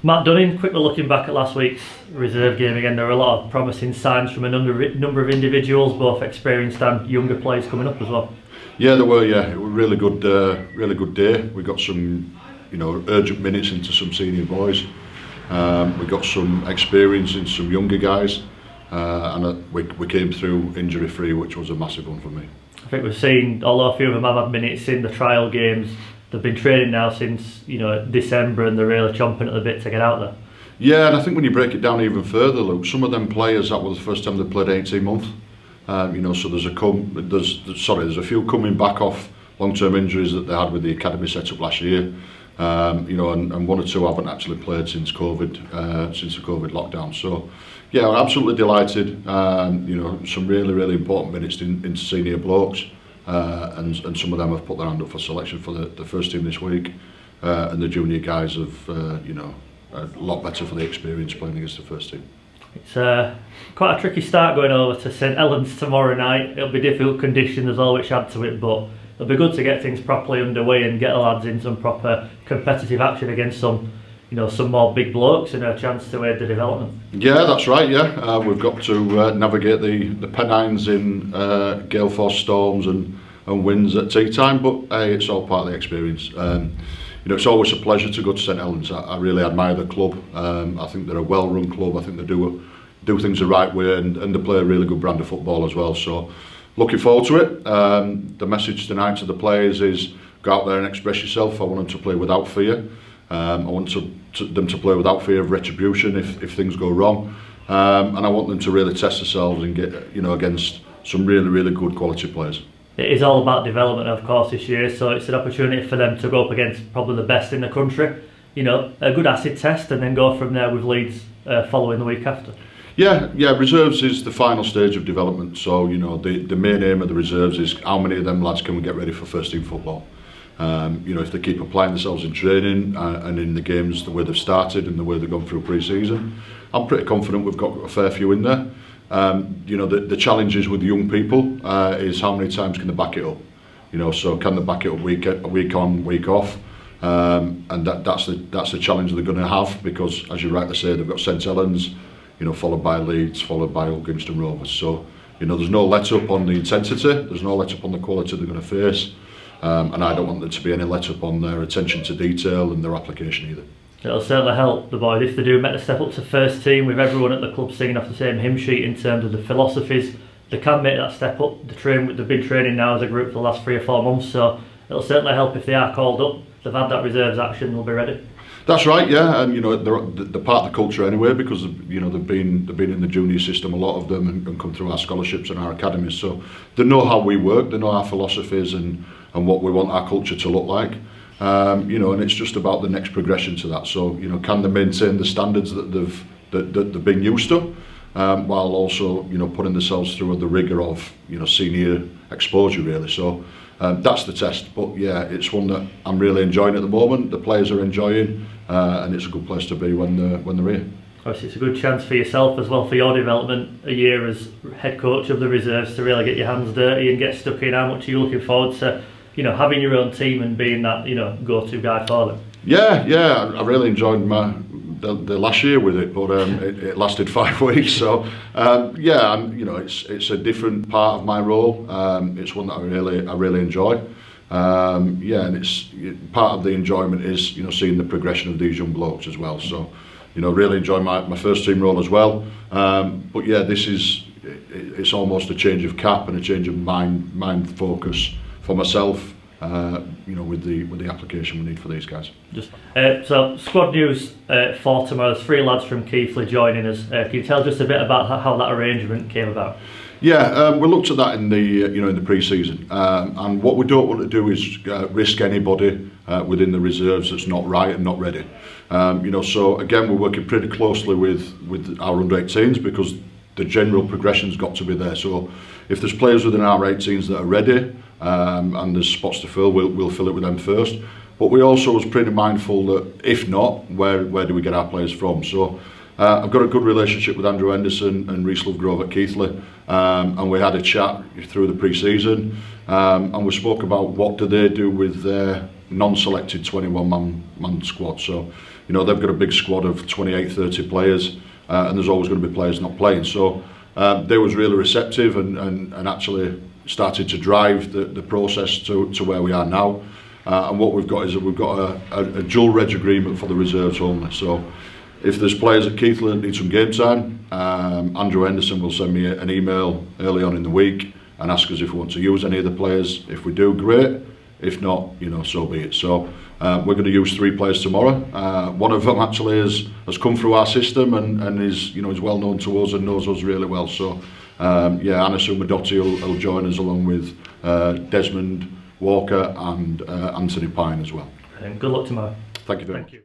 Matt Dunning, quickly looking back at last week's reserve game again, there were a lot of promising signs from a number of individuals, both experienced and younger players coming up as well. Yeah, there were. Yeah, it was a really good day. We got some, urgent minutes into some senior boys. We got some experience in some younger guys, and we came through injury free, which was a massive one for me. I think we've seen, although a few of them have had minutes in the trial games, they've been training now since December, and they're really chomping at the bit to get out there. Yeah, and I think when you break it down even further, Luke, some of them players, that was the first time they played 18 months. So there's a few coming back off long-term injuries that they had with the academy set up last year. And one or two haven't actually played since COVID, since the COVID lockdown. So, yeah, I'm absolutely delighted. Some really important minutes into senior blokes, and some of them have put their hand up for selection for the first team this week, and the junior guys have, a lot better for the experience playing against the first team. It's quite a tricky start going over to St Helens tomorrow night. It'll be difficult conditions as well, which add to it, but it'll be good to get things properly underway and get the lads in some proper competitive action against some more big blokes and a chance to aid the development. Yeah, that's right. Yeah, we've got to navigate the Pennines in gale force storms and winds at tea time, but it's all part of the experience. It's always a pleasure to go to St Helens. I really admire the club. I think they're a well-run club. I think they do things the right way, and they play a really good brand of football as well. So, looking forward to it. The message tonight to the players is go out there and express yourself. I want them to play without fear. I want them to play without fear of retribution if things go wrong. And I want them to really test themselves and get against some really good quality players. It is all about development, of course, this year, so it's an opportunity for them to go up against probably the best in the country. A good acid test, and then go from there with Leeds following the week after. Yeah, reserves is the final stage of development. So the main aim of the reserves is how many of them lads can we get ready for first team football. If they keep applying themselves in training and in the games the way they've started and the way they've gone through pre-season, I'm pretty confident we've got a fair few in there. The challenges with young people is how many times can they back it up. So can they back it up week on, week off, and that's the challenge they're going to have, because as you rightly say, they've got St Helens, followed by Leeds, followed by Ulginston Rovers. So there's no let up on the intensity, there's no let up on the quality they're going to face, and I don't want there to be any let up on their attention to detail and their application either. It'll certainly help the boys if they do make the step up to first team, with everyone at the club singing off the same hymn sheet in terms of the philosophies. They can make that step up. They've been training now as a group for the last 3 or 4 months, so it'll certainly help if they are called up. They've had that reserves action, they'll be ready. That's right, yeah, and they're part of the culture anyway, because they've been in the junior system, a lot of them, and come through our scholarships and our academies, so they know how we work, they know our philosophies and what we want our culture to look like. And it's just about the next progression to that. So can they maintain the standards that they've been used to, while also putting themselves through the rigour of senior exposure really. So that's the test. But yeah, it's one that I'm really enjoying at the moment. The players are enjoying, and it's a good place to be when they're here. Obviously, it's a good chance for yourself as well, for your development, a year as head coach of the reserves, to really get your hands dirty and get stuck in. How much are you looking forward to having your own team and being that go-to guy for them? Yeah, I really enjoyed the last year with it, but it lasted 5 weeks. So it's a different part of my role. It's one that I really enjoy. And it's part of the enjoyment is seeing the progression of these young blokes as well. So really enjoy my first team role as well. But yeah, it's almost a change of cap and a change of mind focus for myself, with the application we need for these guys. So squad news for tomorrow. There's 3 lads from Keighley joining us. Can you tell just a bit about how that arrangement came about? Yeah, we looked at that in the pre-season, and what we don't want to do is risk anybody within the reserves that's not right and not ready. So again, we're working pretty closely with our under-18s, because the general progression's got to be there. So if there's players within our 18s that are ready, and there's spots to fill, we'll fill it with them first. But we also was pretty mindful that if not, where do we get our players from? So I've got a good relationship with Andrew Henderson and Rhys Lovegrove at Keighley, and we had a chat through the pre-season, and we spoke about what do they do with their non-selected 21-man squad. So, you know, they've got a big squad of 28, 30 players, and there's always going to be players not playing. So they was really receptive and actually started to drive the process to where we are now. And what we've got is that we've got a dual reg agreement for the reserves only. So if there's players at Keighley that need some game time, Andrew Henderson will send me an email early on in the week and ask us if we want to use any of the players. If we do, great. If not, you know, so be it. So we're going to use 3 players tomorrow. One of them actually has come through our system and is, you know, is well known to us and knows us really well. So yeah, Anasu Madotti will join us along with Desmond Walker and Anthony Pine as well. Good luck tomorrow. Thank you very much. You.